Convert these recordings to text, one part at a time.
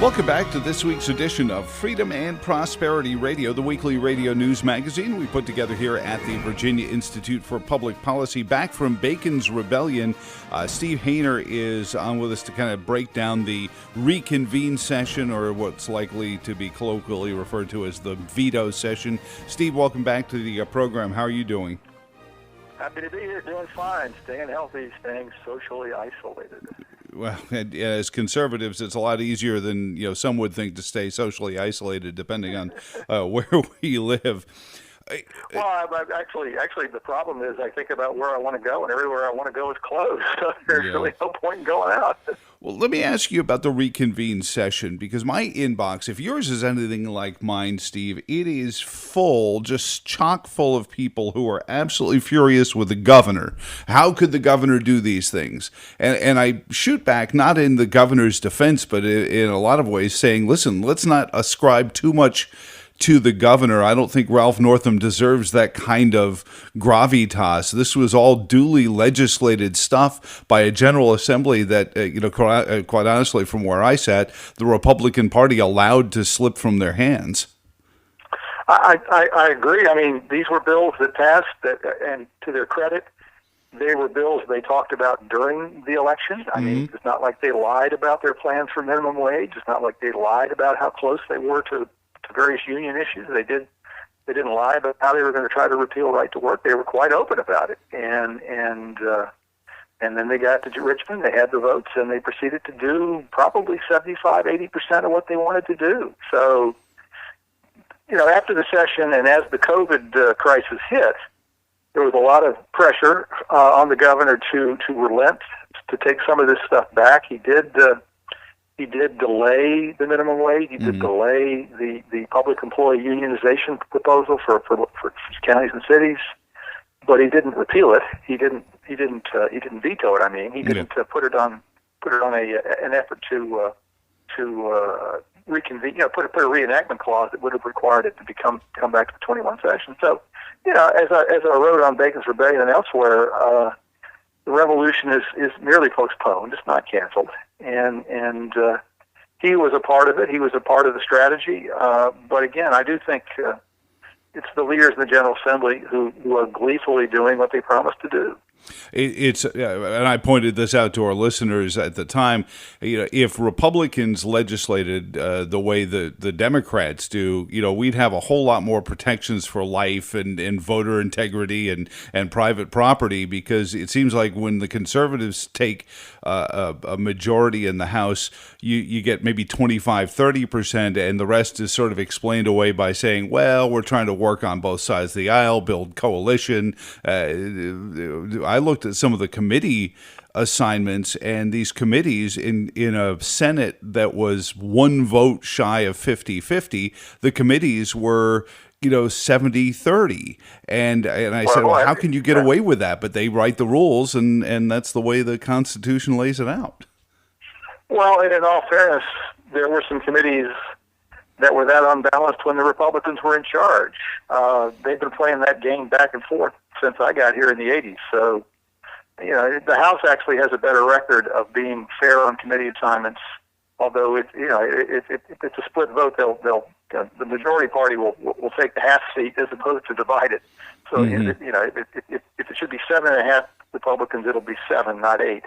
Welcome back to this week's edition of Freedom and Prosperity Radio, the weekly radio news magazine we put together here at the Virginia Institute for Public Policy. Back from Bacon's Rebellion, Steve Hayner is on with us to kind of break down the Reconvene Session, or what's likely to be colloquially referred to as the veto session. Steve, welcome back to the program. How are you doing? Happy to be here, doing fine, staying healthy, staying socially isolated. Well, as conservatives, it's a lot easier than some would think to stay socially isolated, depending on where we live. Well, actually, the problem is I think about where I want to go, and everywhere I want to go is closed. So there's really no point in going out. Well, let me ask you about the Reconvene Session, because my inbox, if yours is anything like mine, Steve, it is full, just chock full of people who are absolutely furious with the governor. How could the governor do these things? And I shoot back, not in the governor's defense, but in a lot of ways saying, listen, let's not ascribe too much to the governor. I don't think Ralph Northam deserves that kind of gravitas. This was all duly legislated stuff by a General Assembly that, quite honestly, from where I sat, the Republican Party allowed to slip from their hands. I agree. I mean, these were bills that passed, and to their credit, they were bills they talked about during the election. I mean, it's not like they lied about their plans for minimum wage. It's not like they lied about how close they were to various union issues. They didn't lie about how they were going to try to repeal right to work. They were quite open about it. And then they got to Richmond, they had the votes, and they proceeded to do probably 75-80% of what they wanted to do. So, after the session and as the COVID crisis hit, there was a lot of pressure on the governor to relent, to take some of this stuff back. He did delay the minimum wage. He did delay the public employee unionization proposal for counties and cities, but he didn't repeal it. He didn't veto it. I mean, he didn't put it on an effort to reconvene. Put a reenactment clause that would have required it to come back to the 21 session. So, as I wrote on Bacon's Rebellion and elsewhere, the revolution is merely postponed. It's not canceled. And he was a part of it. He was a part of the strategy. But again, I do think it's the leaders in the General Assembly who are gleefully doing what they promised to do. And I pointed this out to our listeners at the time. If Republicans legislated the way the Democrats do, we'd have a whole lot more protections for life and voter integrity and private property, because it seems like when the conservatives take a majority in the House, you get maybe 25-30%, and the rest is sort of explained away by saying, well, we're trying to work on both sides of the aisle, build coalition. I looked at some of the committee assignments, and these committees in a Senate that was one vote shy of 50-50, the committees were 70-30. And I said, well, how can you get away with that? But they write the rules, and that's the way the Constitution lays it out. Well, and in all fairness, there were some committees that were that unbalanced when the Republicans were in charge. They've been playing that game back and forth since I got here in the 80s. So, the House actually has a better record of being fair on committee assignments. Although if it's a split vote, the majority party will take the half seat as opposed to divide it. So if it should be 7.5 Republicans, it'll be 7, not 8.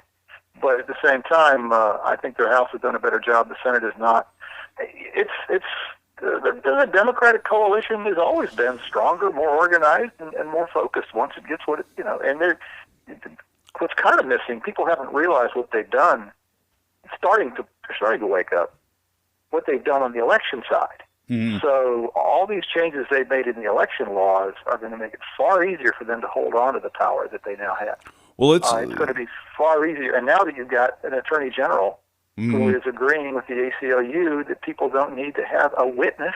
But at the same time, I think their House has done a better job. The Senate has not. The Democratic coalition has always been stronger, more organized, and more focused once it gets what it, and what's kind of missing, people haven't realized what they've done. They're starting to wake up what they've done on the election side. So all these changes they've made in the election laws are going to make it far easier for them to hold on to the power that they now have. Well, it's going to be far easier. And now that you've got an attorney general who is agreeing with the ACLU that people don't need to have a witness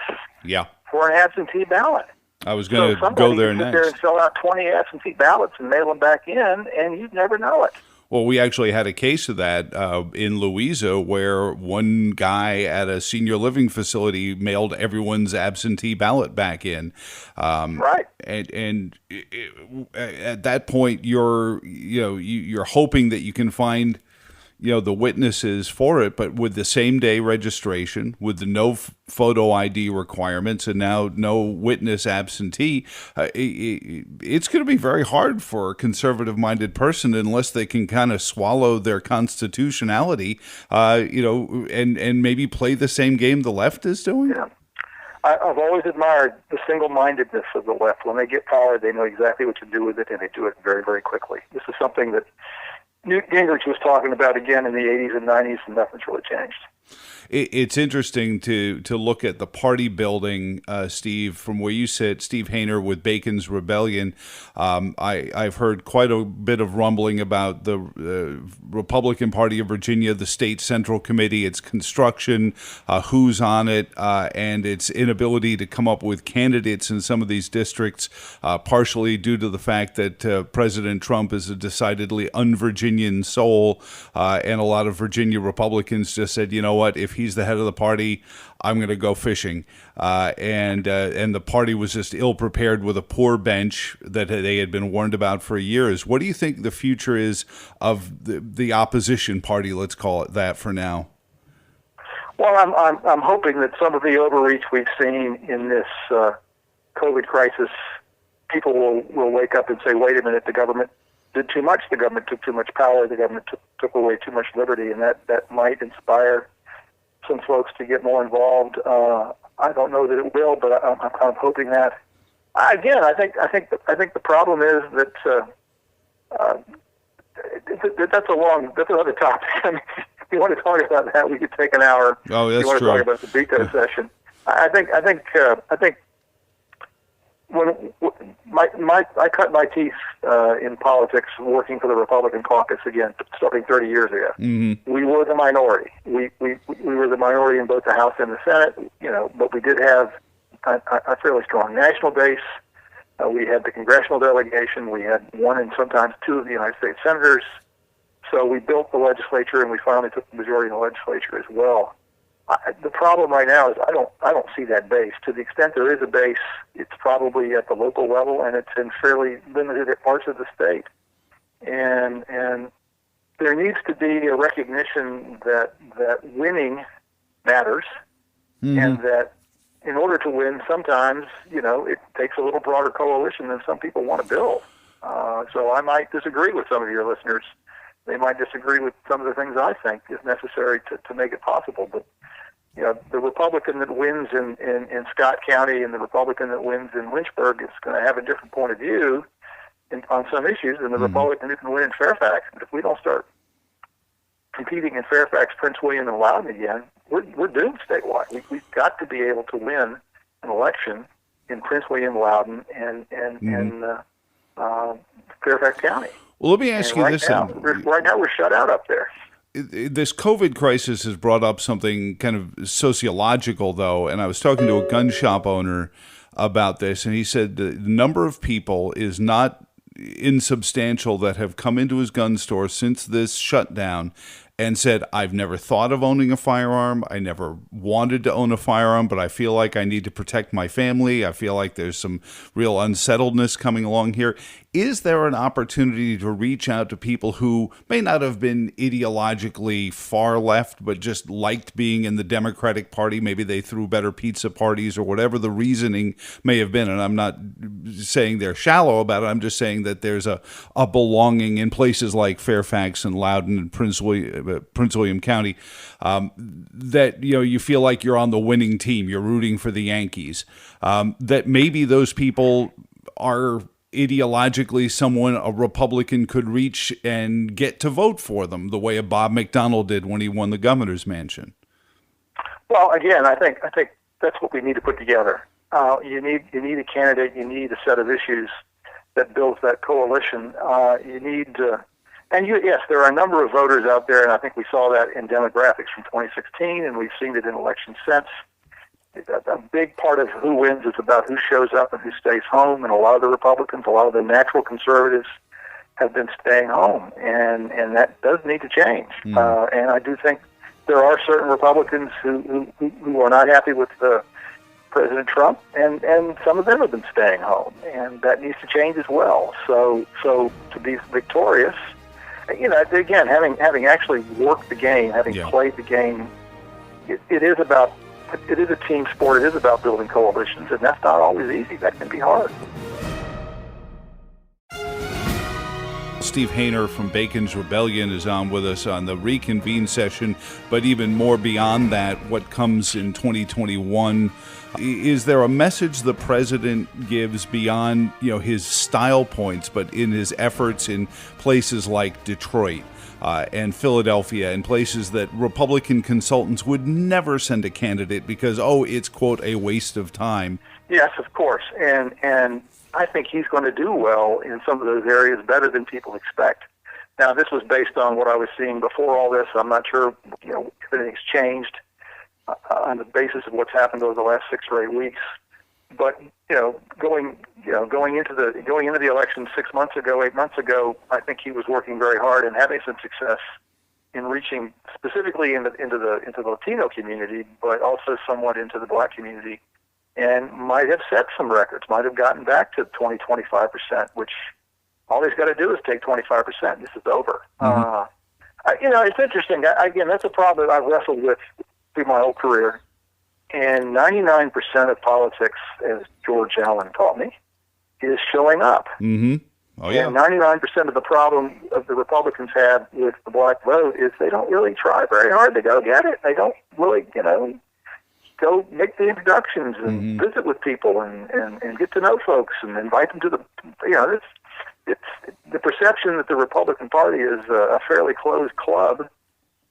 for an absentee ballot. I was going to go there next. Somebody can sit there and fill out 20 absentee ballots and mail them back in, and you'd never know it. Well, we actually had a case of that in Louisa, where one guy at a senior living facility mailed everyone's absentee ballot back in. Right. And at that point, you're hoping that you can find the witnesses for it, but with the same day registration, with the no photo ID requirements, and now no witness absentee, it's going to be very hard for a conservative-minded person unless they can kind of swallow their constitutionality, and maybe play the same game the left is doing. Yeah. I've always admired the single-mindedness of the left. When they get power, they know exactly what to do with it, and they do it very, very quickly. This is something that Newt Gingrich was talking about again in the 80s and 90s, and nothing's really changed. It's interesting to look at the party building, Steve, from where you sit. Steve Hayner with Bacon's Rebellion. I've heard quite a bit of rumbling about the Republican Party of Virginia, the state central committee, its construction, who's on it, and its inability to come up with candidates in some of these districts, partially due to the fact that President Trump is a decidedly un-Virginian soul, and a lot of Virginia Republicans just said, you know what, if he's the head of the party, I'm going to go fishing. And the party was just ill-prepared with a poor bench that they had been warned about for years. What do you think the future is of the opposition party, let's call it that for now? Well, I'm hoping that some of the overreach we've seen in this COVID crisis, people will wake up and say, wait a minute, the government did too much, the government took too much power, the government took away too much liberty, and that might inspire some folks to get more involved. I don't know that it will, but I'm kind of hoping that. Again, I think the problem is that that's another topic. I mean, if you want to talk about that, we could take an hour. Oh, that's true. If you want to talk about the veto session, I think when I cut my teeth in politics working for the Republican caucus again, starting 30 years ago. Mm-hmm. We were the minority. We were the minority in both the House and the Senate. But we did have a fairly strong national base. We had the congressional delegation. We had one and sometimes two of the United States senators. So we built the legislature, and we finally took the majority in the legislature as well. The problem right now is I don't see that base. To the extent there is a base, it's probably at the local level, and it's in fairly limited parts of the state. And there needs to be a recognition that winning matters, mm-hmm. and that in order to win, sometimes it takes a little broader coalition than some people want to build. So I might disagree with some of your listeners. They might disagree with some of the things I think is necessary to make it possible, but the Republican that wins in Scott County and the Republican that wins in Lynchburg is going to have a different point of view on some issues than the mm-hmm. Republican who can win in Fairfax. But if we don't start competing in Fairfax, Prince William, and Loudoun again, we're doomed statewide. We've got to be able to win an election in Prince William, Loudoun, and Fairfax County. Well, let me ask you this. Right now, we're shut out up there. This COVID crisis has brought up something kind of sociological, though, and I was talking to a gun shop owner about this, and he said the number of people is not insubstantial that have come into his gun store since this shutdown and said, I've never thought of owning a firearm. I never wanted to own a firearm, but I feel like I need to protect my family. I feel like there's some real unsettledness coming along here. Is there an opportunity to reach out to people who may not have been ideologically far left, but just liked being in the Democratic Party? Maybe they threw better pizza parties or whatever the reasoning may have been. And I'm not saying they're shallow about it. I'm just saying that there's a belonging in places like Fairfax and Loudoun and Prince William County, that you feel like you're on the winning team. You're rooting for the Yankees. That maybe those people are ideologically someone a Republican could reach and get to vote for them, the way a Bob McDonnell did when he won the governor's mansion. Well, again, I think that's what we need to put together. You need a candidate. You need a set of issues that builds that coalition. You need. Yes, there are a number of voters out there, and I think we saw that in demographics from 2016, and we've seen it in elections since. A big part of who wins is about who shows up and who stays home, and a lot of the Republicans, a lot of the natural conservatives have been staying home, and that does need to change. And I do think there are certain Republicans who are not happy with President Trump, and some of them have been staying home, and that needs to change as well. So to be victorious, again, having actually worked the game, having played the game, it is a team sport. It is about building coalitions, and that's not always easy. That can be hard. Steve Hayner from Bacon's Rebellion is on with us on the Reconvene Session, but even more beyond that, what comes in 2021. Is there a message the president gives beyond, his style points, but in his efforts in places like Detroit and Philadelphia and places that Republican consultants would never send a candidate because, it's, quote, a waste of time? Yes, of course. And I think he's going to do well in some of those areas better than people expect. Now, this was based on what I was seeing before all this. I'm not sure, if anything's changed on the basis of what's happened over the last 6 or 8 weeks. But going into the election 6 months ago, 8 months ago, I think he was working very hard and having some success in reaching specifically into the Latino community, but also somewhat into the Black community, and might have set some records, might have gotten back to 20-25%, which all he's got to do is take 25%. This is over. Mm-hmm. It's interesting. Again, that's a problem that I've wrestled with through my whole career. And 99% of politics, as George Allen taught me, is showing up. Mm-hmm. Oh, yeah. And 99% of the problem of the Republicans have with the Black vote is they don't really try very hard to go get it. They don't really, go make the introductions and visit with people and get to know folks and invite them to the, it's the perception that the Republican Party is a fairly closed club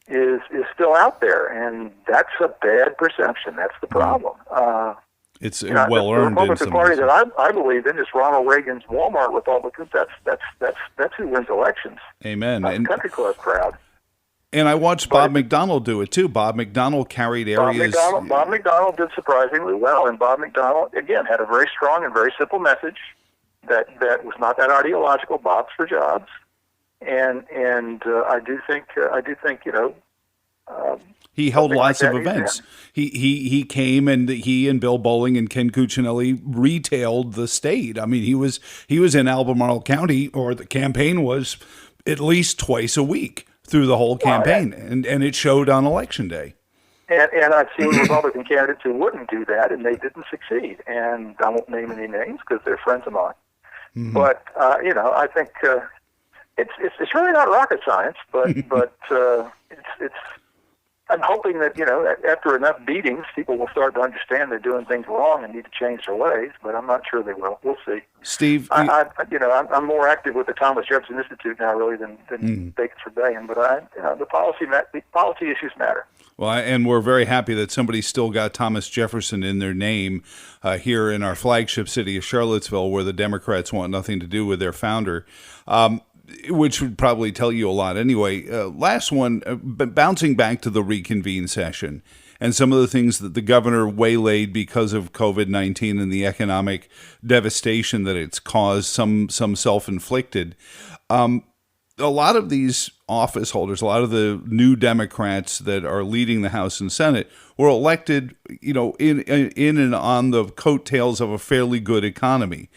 is still out there, and that's a bad perception. That's the problem. It's well earned. The Republican Party that I believe in is Ronald Reagan's Walmart Republicans. That's who wins elections. Amen. Not the country club crowd. And I watched Bob McDonnell do it too. Bob McDonnell carried areas. Bob McDonnell did surprisingly well, and Bob McDonnell again had a very strong and very simple message that was not that ideological. Bob's for jobs, and I do think he held lots of events. He came and he and Bill Bowling and Ken Cuccinelli retailed the state. I mean, he was in Albemarle County, or the campaign was at least twice a week through the whole campaign, and it showed on Election Day. And I've seen Republican candidates who wouldn't do that, and they didn't succeed. And I won't name any names because they're friends of mine. Mm-hmm. But I think it's really not rocket science, but it's. I'm hoping that after enough beatings, people will start to understand they're doing things wrong and need to change their ways. But I'm not sure they will. We'll see. Steve, I'm more active with the Thomas Jefferson Institute now, really, than Bacon's Rebellion. But the policy issues matter. Well, and we're very happy that somebody still got Thomas Jefferson in their name here in our flagship city of Charlottesville, where the Democrats want nothing to do with their founder. Which would probably tell you a lot anyway. Last one, bouncing back to the Reconvene Session and some of the things that the governor waylaid because of COVID-19 and the economic devastation that it's caused, some self-inflicted. A lot of these office holders, a lot of the new Democrats that are leading the House and Senate were elected, in and on the coattails of a fairly good economy.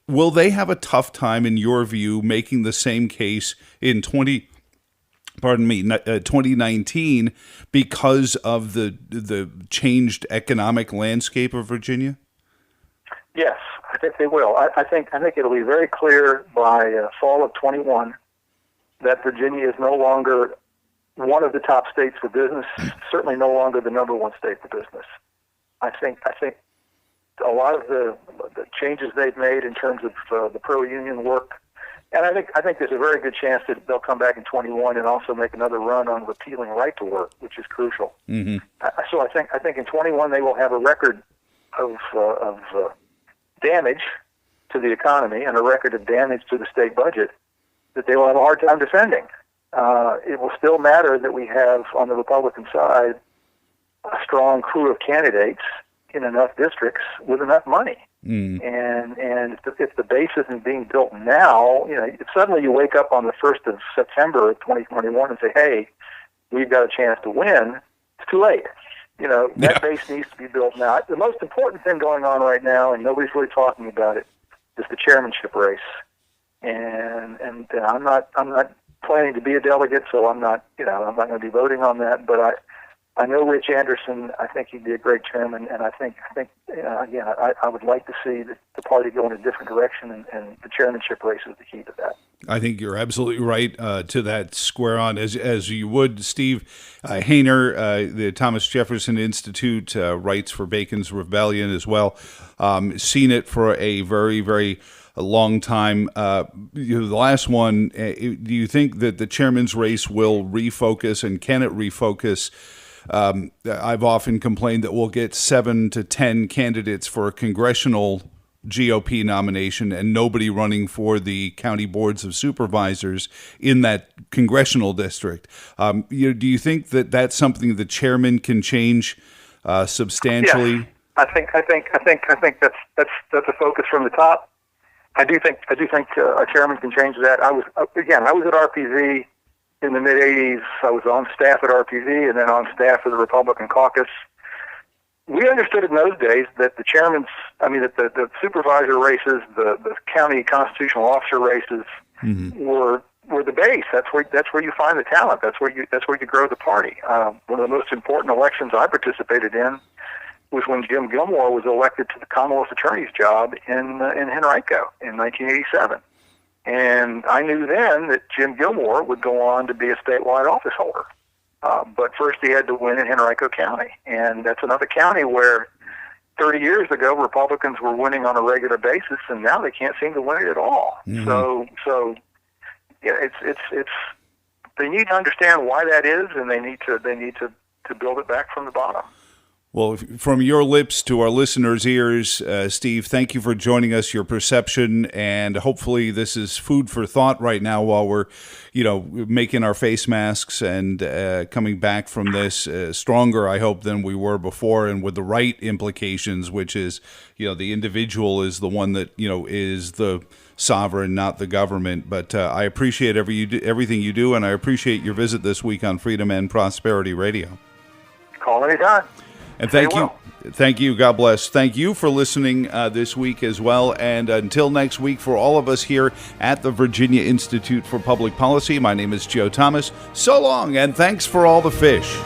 Will they have a tough time, in your view, making the same case in 2019 because of the changed economic landscape of Virginia? Yes, I think they will. I think it'll be very clear by fall of 21 that Virginia is no longer one of the top states for business. Certainly, no longer the number one state for business. I think a lot of the changes they've made in terms of the pro-union work, and I think there's a very good chance that they'll come back in 21 and also make another run on repealing right to work, which is crucial. Mm-hmm. So I think in 21 they will have a record of damage to the economy and a record of damage to the state budget that they will have a hard time defending. It will still matter that we have on the Republican side a strong crew of candidates in enough districts with enough money. And if the base isn't being built now, if suddenly you wake up on the 1st of September of 2021 and say, hey, we've got a chance to win, it's too late. That base needs to be built now. The most important thing going on right now, and nobody's really talking about it, is the chairmanship race. And I'm not planning to be a delegate, so I'm not going to be voting on that. But I know Rich Anderson. I think he'd be a great chairman, and I think again, I would like to see the party go in a different direction, and the chairmanship race is the key to that. I think you're absolutely right to that square on, as you would. Steve Hayner, the Thomas Jefferson Institute, writes for Bacon's Rebellion as well. Seen it for a very, very long time. The last one, do you think that the chairman's race will refocus, and can it refocus? I've often complained that we'll get 7 to 10 candidates for a congressional GOP nomination and nobody running for the county boards of supervisors in that congressional district. Do you think that that's something the chairman can change substantially? Yes. I think that's a focus from the top. I do think a chairman can change that. I was at RPZ in the mid '80s. I was on staff at RPZ and then on staff of the Republican caucus. We understood in those days that the supervisor races, the county constitutional officer races, were the base. That's where you find the talent. That's where you grow the party. One of the most important elections I participated in was when Jim Gilmore was elected to the Commonwealth Attorney's job in Henrico in 1987. And I knew then that Jim Gilmore would go on to be a statewide office holder. But first he had to win in Henrico County. And that's another county where 30 years ago Republicans were winning on a regular basis, and now they can't seem to win it at all. Mm-hmm. So yeah, it's they need to understand why that is, and they need to build it back from the bottom. Well, from your lips to our listeners' ears, Steve, thank you for joining us, your perception, and hopefully this is food for thought right now while we're, making our face masks and coming back from this stronger, I hope, than we were before, and with the right implications, which is, the individual is the one that, is the sovereign, not the government. But I appreciate everything you do, and I appreciate your visit this week on Freedom and Prosperity Radio. Call anytime. And thank you. God bless. Thank you for listening this week as well. And until next week, for all of us here at the Virginia Institute for Public Policy, my name is Joe Thomas. So long, and thanks for all the fish.